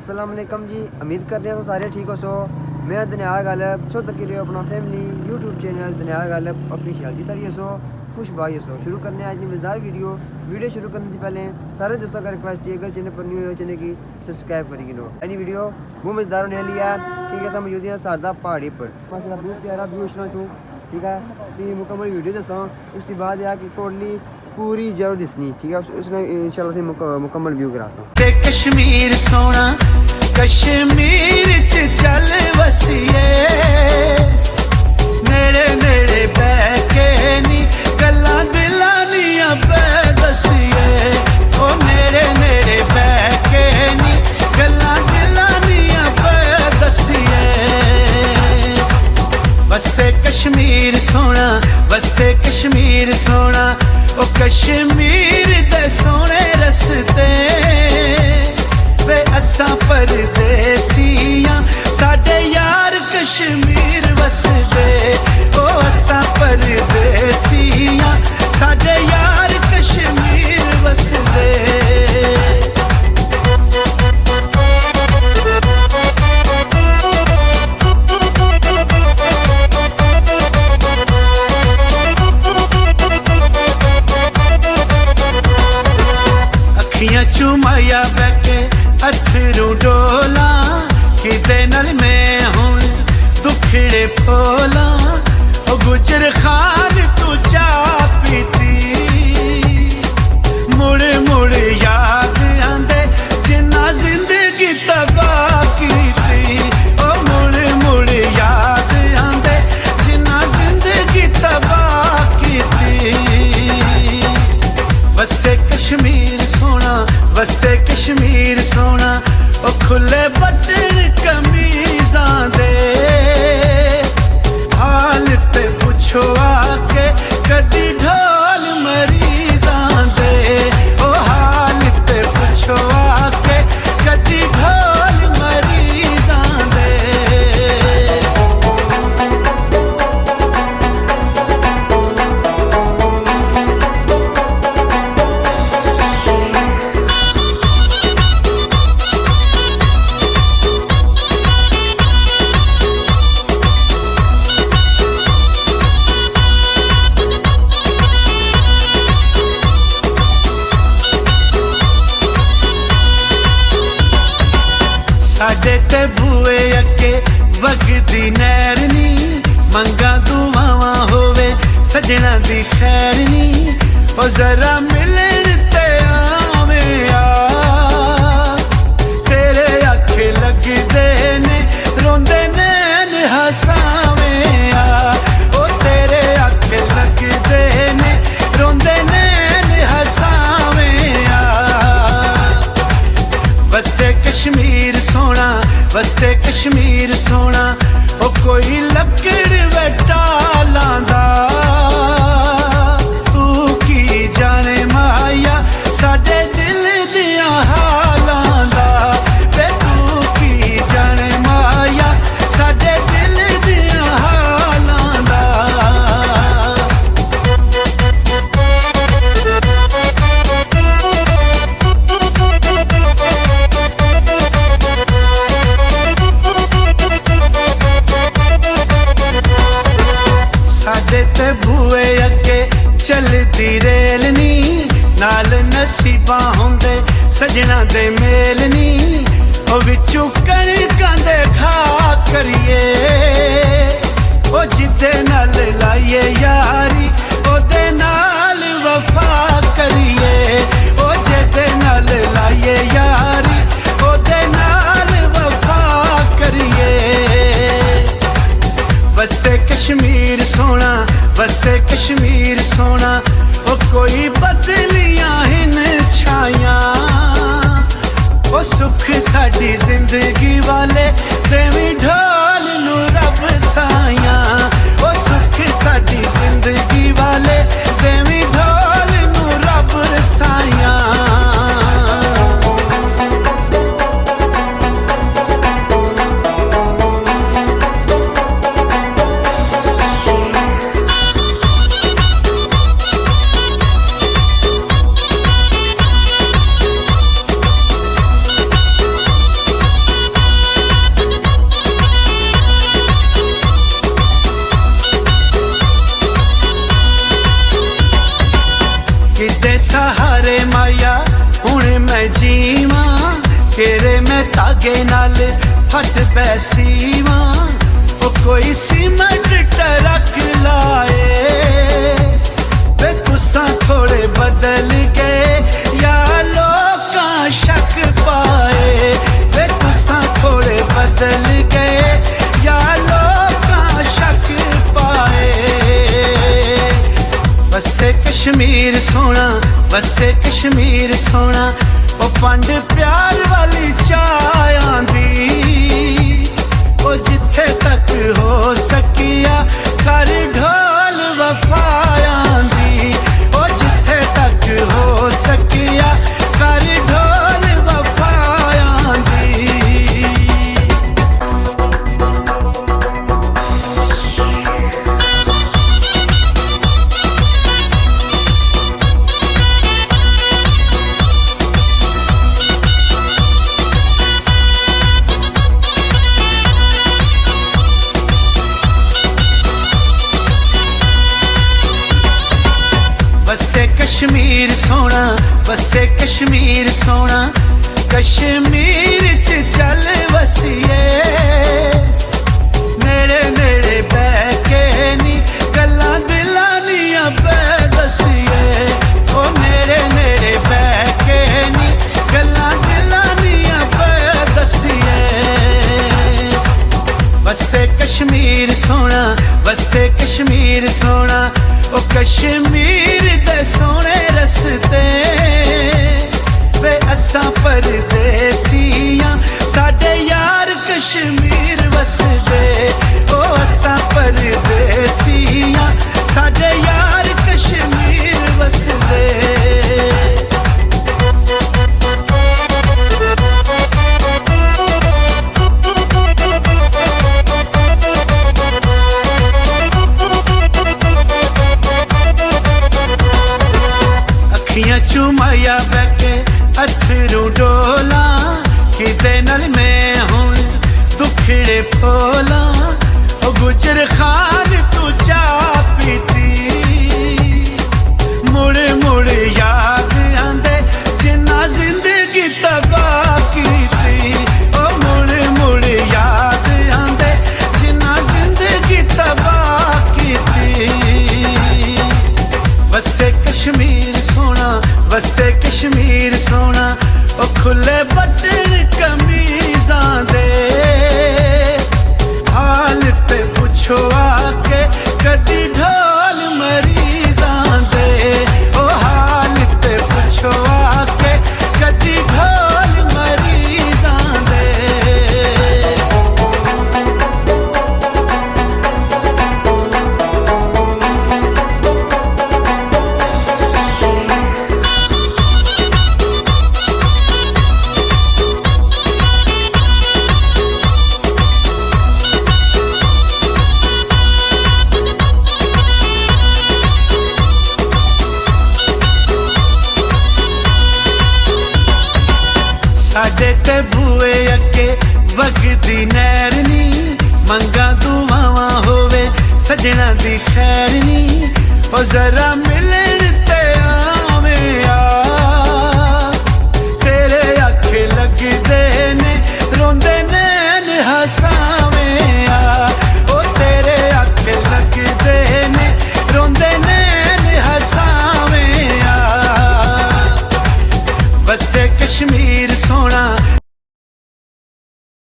अस्सलाम वालेकुम जी। उम्मीद कर रहे हो सारे ठीक हो। सो मैं दनियाल गालिब सो तक रहे हो अपना family YouTube channel Daniyal Ghalib official जितना भी सो खुश भाई हो। शुरू करने आज की मज़ेदार वीडियो शुरू करने से पहले सारे दोस्तों का रिक्वेस्ट है अगर चैनल पर न्यू हो चैनल की सब्सक्राइब करेंगे लो। यानी वीडियो वो मज़ेदार होने वाली है क्योंकि ऐसा मौजूद है सादा पहाड़ी पर माशाल्लाह बहुत प्यारा व्यू सुना तू ठीक है। तो मुकम्मल वीडियो दसा उसके बाद या कि टोटली पूरी जरूर दिसनी ठीक है। उसने इंशाल्लाह से मुकम्मल व्यू करा सा। कश्मीर सोना कश्मीर च चल वसिए नेड़े नेड़े बैके नी गल्ला दिला दियां पै दसिए ओ नेड़े नेड़े बैके नी गल्ला दिला दियां पै दसिए। वसे कश्मीर सोना वसे कश्मीर सोना ओ कश्मीर दे सोने रस्ते वे असा परदेसियां साडे यार कश्मीर वसदे ओ असा परदेसियां साडे यार कश्मीर वसदे। अखियां चुमाया बैठे अथरू डोला किते नल में हुण दुखड़े फोला ओ गुजर खान तू चा पीती मुड़ मुड़ याद आंदे जिन्ना जिंदगी तबाह कीती ओ मुड़ मुड़ याद आंदे जिन्ना जिंदगी तबाह कीती। वसे कश्मीर सोना वसे कश्मीर सोना ओ खुले बटन कमीज़ां दे हाल ते पुछो आके कदी ढोल मरीज़ां दे ओ हाल ते पुछो आके कदी ढोल मरीज़ां दे। साडे ते बुए अगे वगदी नैर नी मंगा दुआवां होवे सजना दी खैर नी ओ जरा मिलन ते आवे आ तेरे आखे लगदे ने रोंदे नैन हसावे आ ओ तेरे आखे लगदे ने रोंदे नैन हसावे आ। वसे कश्मीर सोना वसे कश्मीर सोना ओ कोई लकड़ वटा लांदा तू की जाने माया साडे दिल दियां हालां दा वे तू की जाने माया साडे दिल दियां हालां दा। साडे ते बुए अगे चलदी रेल नी नाल नसीबां होंदे सजना दे मेल नी ओ विचों कणकां दे खा करिए ओ जिदे नाल लाइए यारी ओदे नाल वफा करिए ओ जिदे नाल लाइए यारी ओदे नाल वफा करिए। वसे कश्मीर सोना वसे कश्मीर सोना ओ कोई बदलियां हिन छाया ओ सुख साडी जिंदगी वाले देवी ढोल नू रब साया ओ सुख साडी जिंदगी वाले देवी ढोल नू रब साया। धागे नाल फट बैसीवा ओ कोई सीमेंट ट्रक लाए वे तुसा थोड़े बदल गए या लोकां शक पाए वे तुसा थोड़े बदल गए या लोकां शक पाए वसे कश्मीर सोना वसे कश्मीर सोना ओ पंड प्यार वाली चाय आंदी ओ जिथे तक हो सकिया कर ढोल वफाया दी ओ जिथे तक हो सकिया कर ढोल वफाया दी वसे कश्मीर सोना वसे कश्मीर सोना कश्मीर च चल वसिए नेड़े नेड़े बह के नी गल्लां दिलां दियां पै दसिए ओ नेड़े नेड़े बह के नी गल्लां दिलां दियां पै दसिए वसे कश्मीर सोना वसे कश्मीर सोना ओ कश्मीर दे सोने रस्ते वे असां परदेसियां साडे यार कश्मीर वसदे ओ असां परदेसियां साडे यार कश्मीर वसदे चुमाया बैठे अथरू डोला किते नल मैं हुण दुखड़े फोला ओ गुजर खान तू चा पीती मुड़ मुड़ याद आंदे जिन्ना जिंदगी तबाह कीती ओ मुड़ मुड़ याद आंदे जिन्ना जिंदगी तबाह कीती वसे कश्मीर सोना वसे कश्मीर सोना ओ खुले बटन कमीज़ां दे हाल ते पुछो आके कदी ढोल मरीज़ां दे ओ हाल ते पुछो आके कदी ढोल मरीज़ां दे साडे ते बूए अगे वगदी नैर नी मंगा दुआवां होवे सजना दी खैर नी ओ जरा मिले